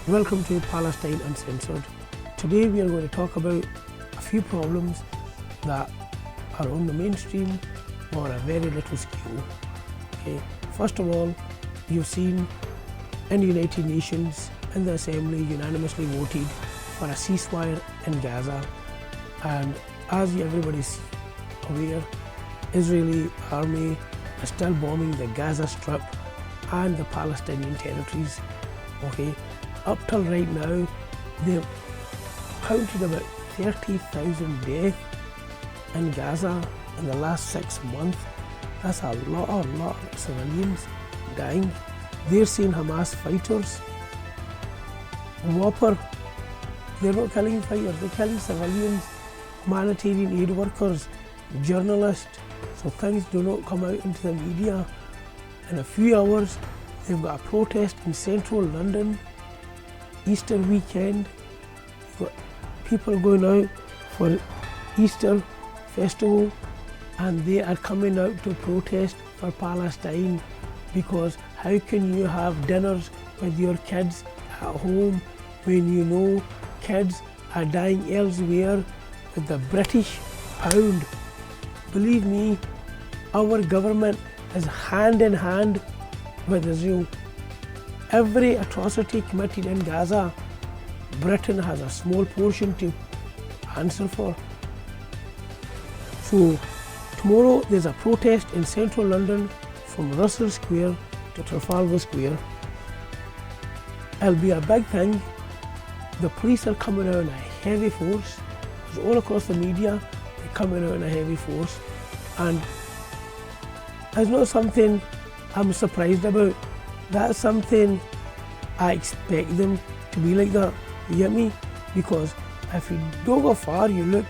Welcome to Palestine Uncensored. Today we are going to talk about a few problems that are on the mainstream or a very little skew. Okay. First of all, you've seen in the United Nations and the Assembly unanimously voted for a ceasefire in Gaza, and as everybody's aware, Israeli army is still bombing the Gaza Strip and the Palestinian territories. Okay. Up till right now, they've counted about 30,000 deaths in Gaza in the last 6 months. That's a lot of civilians dying. They're seeing Hamas fighters whopper. They're not killing fighters, they're killing civilians, humanitarian aid workers, journalists. So things do not come out into the media. In a few hours, they've got a protest in central London. Easter weekend, you've got people going out for Easter festival, and they are coming out to protest for Palestine, because how can you have dinners with your kids at home when you know kids are dying elsewhere with the British pound? Believe me, our government is hand in hand with Israel. Every atrocity committed in Gaza, Britain has a small portion to answer for. So tomorrow there's a protest in central London from Russell Square to Trafalgar Square. It'll be a big thing. The police are coming out in a heavy force. It's all across the media, they're coming out in a heavy force. And it's not something I'm surprised about. That's something I expect them to be like that. You get me? Because if you don't go far, you look.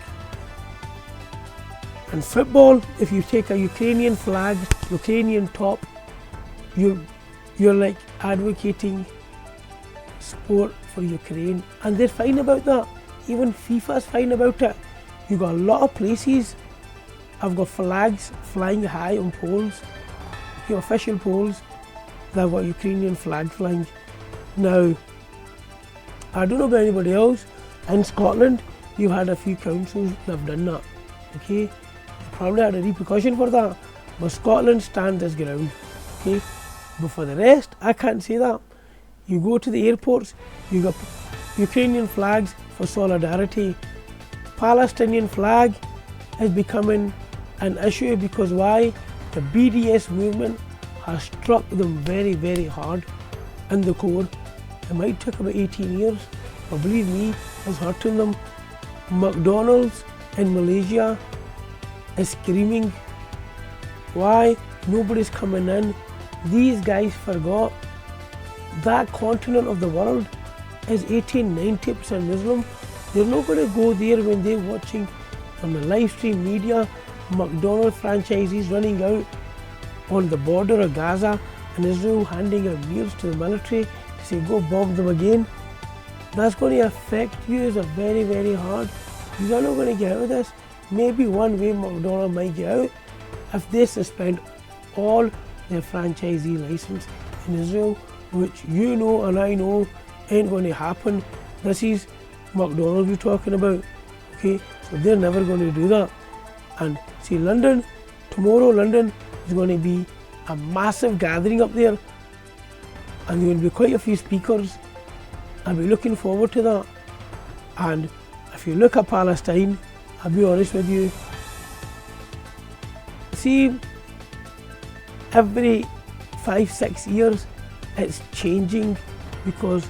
In football, if you take a Ukrainian flag, Ukrainian top, you're like advocating support for Ukraine, and they're fine about that. Even FIFA's fine about it. You got a lot of places I've got flags flying high on poles, official poles. They've got Ukrainian flag flying. Now, I don't know about anybody else. In Scotland, you had a few councils that have done that. Okay, you probably had a repercussion for that, but Scotland stands its ground. Okay, but for the rest, I can't say that. You go to the airports, you got Ukrainian flags for solidarity. Palestinian flag is becoming an issue because why? The BDS movement has struck them very hard in the core. It might take about 18 years, but believe me, it's hurting them. McDonald's in Malaysia is screaming. Why? Nobody's coming in. These guys forgot that continent of the world is 80-90% Muslim. They're not going to go there when they're watching on the live stream media McDonald's franchisees running out on the border of Gaza and Israel handing out meals to the military to say go bomb them again. That's going to affect you very hard. You're not going to get out of this. Maybe one way McDonald's might get out if they suspend all their franchisee license in Israel, which you know and I know ain't going to happen. This is McDonald's we're talking about. Okay, so they're never going to do that. And see, London, tomorrow London is going to be a massive gathering up there, and there will be quite a few speakers. I'll be looking forward to that. And if you look at Palestine, I'll be honest with you, see, every 5-6 years it's changing because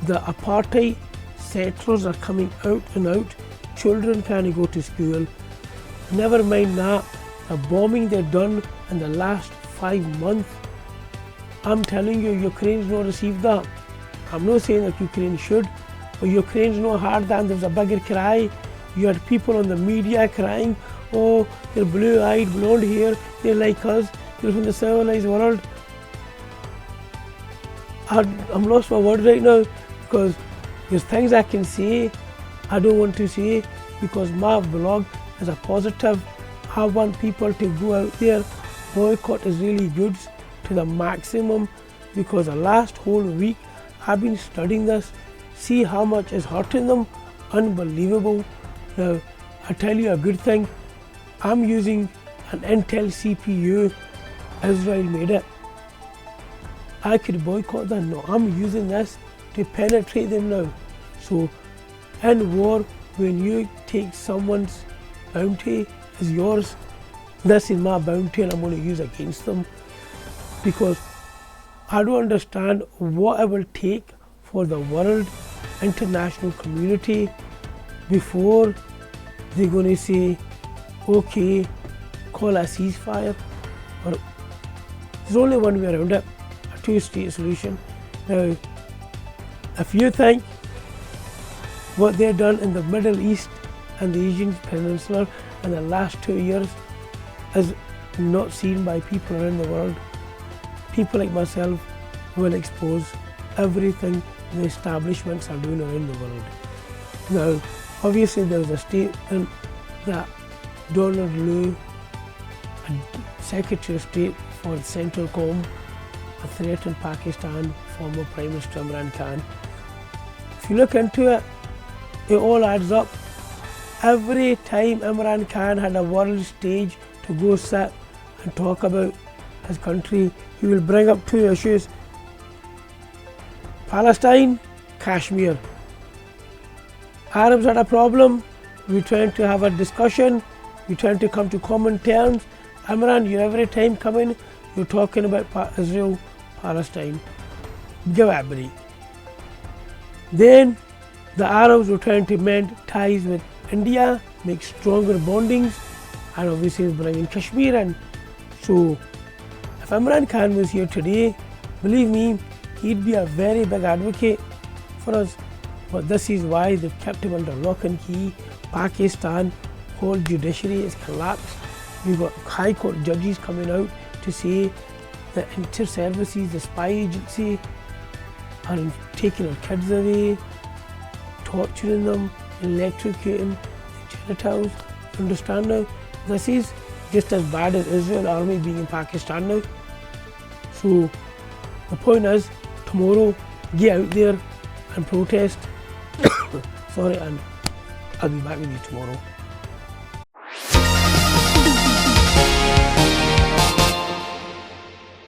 the apartheid settlers are coming out and out. Children can't go to school. Never mind that, the bombing they've done in the last 5 months. I'm telling you, Ukraine's not received that. I'm not saying that Ukraine should, but Ukraine's not hard than there's a bigger cry. You had people on the media crying, oh, they're blue-eyed, blonde hair, they're like us, they're from the civilized world. I'm lost for words right now because there's things I can say I don't want to say because my blog is a positive. I want people to go out there, boycott Israeli goods to the maximum, because the last whole week I've been studying this, see how much is hurting them, unbelievable. Now, I tell you a good thing, I'm using an Intel CPU, Israel made it. I could boycott them, no, I'm using this to penetrate them now. So, in war, when you take someone's bounty as yours, this is my bounty and I'm going to use against them, because I don't understand what it will take for the world, international community, before they're going to say, okay, call a ceasefire. Or there's only one way around it, a two-state solution. Now, if you think what they've done in the Middle East and the Asian Peninsula in the last 2 years is not seen by people around the world, people like myself will expose everything the establishments are doing around the world. Now, obviously there was a statement that Donald Lu, Secretary of State for Centralcom, threatened Pakistan, former Prime Minister Imran Khan. If you look into it, it all adds up. Every time Imran Khan had a world stage to go sit and talk about his country, he will bring up two issues: Palestine, Kashmir. Arabs had a problem, we're trying to have a discussion, we're trying to come to common terms. Imran, you every time come in, you're talking about Israel, Palestine. Give it a break. Then the Arabs were trying to mend ties with India, make stronger bondings, and obviously bring in Kashmir in. So if Imran Khan was here today, believe me, he'd be a very big advocate for us. But this is why they've kept him under lock and key. Pakistan, whole judiciary is collapsed. You've got high court judges coming out to say the inter-services, the spy agency, are taking our kids away, torturing them, electrocuting the genitals. Understand now? This is just as bad as Israel army being in Pakistan now. So the point is, tomorrow, get out there and protest. Sorry, and I'll be back with you tomorrow.